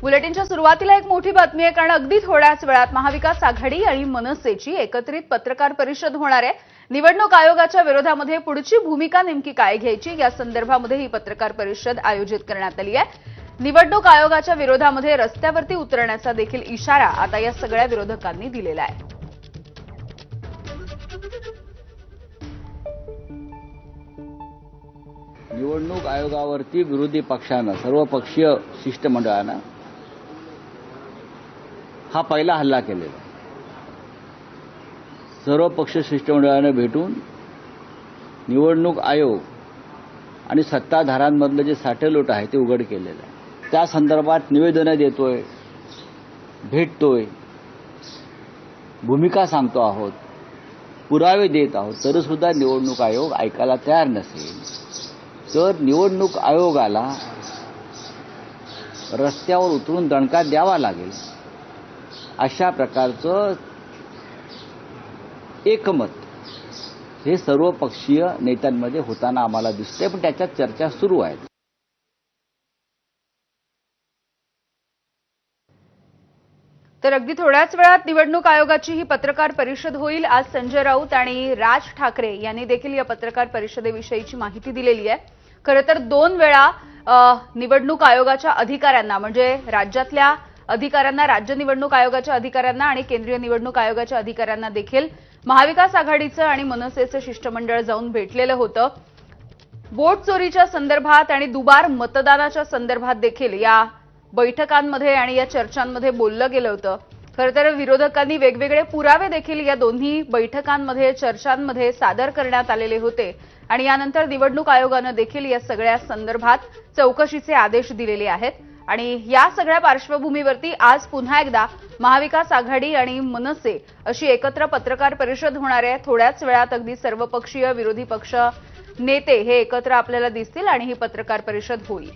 बुलेटिनच्या सुरुवातीला एक मोठी बातमी आहे, कारण अगदी थोड्याच वेळात महाविकास आघाडी आणि मनसेची एकत्रित पत्रकार परिषद होणार आहे। निवडणूक आयोगाच्या विरोधामध्ये पुढची भूमिका नेमकी काय घ्यायची या संदर्भामध्ये ही पत्रकार परिषद आयोजित करण्यात आली आहे। निवडणूक आयोगाच्या विरोधामध्ये रस्त्यावरती उतरण्याचा देखील इशारा आता या सगळ्या विरोधकांनी दिलेला आहे। निवडणूक आयोगावरती विरोधी पक्षानं सर्वपक्षीय शिष्टमंडळानं हा पहिला हल्ला केलेला। सर्व पक्ष शिष्टमंडळाने भेटून निवडणूक आयोग आणि सत्ताधाऱ्यांमधलं जे साटेलोट आहे ते उघड केलेलं आहे। त्या संदर्भात निवेदनं देतोय, भेटतोय, भूमिका सांगतो आहोत, पुरावे देत आहोत, तरी सुद्धा निवडणूक आयोग ऐकायला तयार नसेल तर निवडणूक आयोगाला रस्त्यावर उतरून दणका द्यावा लागेल, अशा प्रकारचं एकमत हे सर्वपक्षीय नेत्यांमध्ये होताना आम्हाला दिसतंय, पण त्याच्यात चर्चा सुरू आहेत। तर अगदी थोड्याच वेळात निवडणूक आयोगाची ही पत्रकार परिषद होईल। आज संजय राऊत आणि राज ठाकरे यांनी देखील या पत्रकार परिषदेविषयीची माहिती दिलेली आहे। खरं तर 2 वेळा निवडणूक आयोगाच्या अधिकाऱ्यांना, म्हणजे राज्यातल्या अधिकाऱ्यांना, राज्य निवडणूक आयोगाच्या अधिकाऱ्यांना आणि केंद्रीय निवडणूक आयोगाच्या अधिकाऱ्यांना देखील महाविकास आघाडीचं आणि मनसेचं शिष्टमंडळ जाऊन भेटलेलं होतं। वोट चोरीच्या संदर्भात आणि दुबार मतदानाच्या संदर्भात देखील या बैठकांमध्ये आणि या चर्चांमध्ये बोललं गेलं होतं। खरं तर विरोधकांनी वेगवेगळे पुरावे देखील या दोन्ही बैठकांमध्ये, चर्चांमध्ये सादर करण्यात आलेले होते आणि यानंतर निवडणूक आयोगानं देखील या सगळ्या संदर्भात चौकशीचे आदेश दिलेले आहेत। आणि या सगळ्या पार्श्वभूमीवरती आज पुन्हा एकदा महाविकास आघाडी आणि मनसे अशी एकत्र पत्रकार परिषद होणार आहे। थोड्याच वेळात अगदी सर्वपक्षीय विरोधी पक्ष नेते हे एकत्र आपल्याला दिसतील आणि ही पत्रकार परिषद होईल।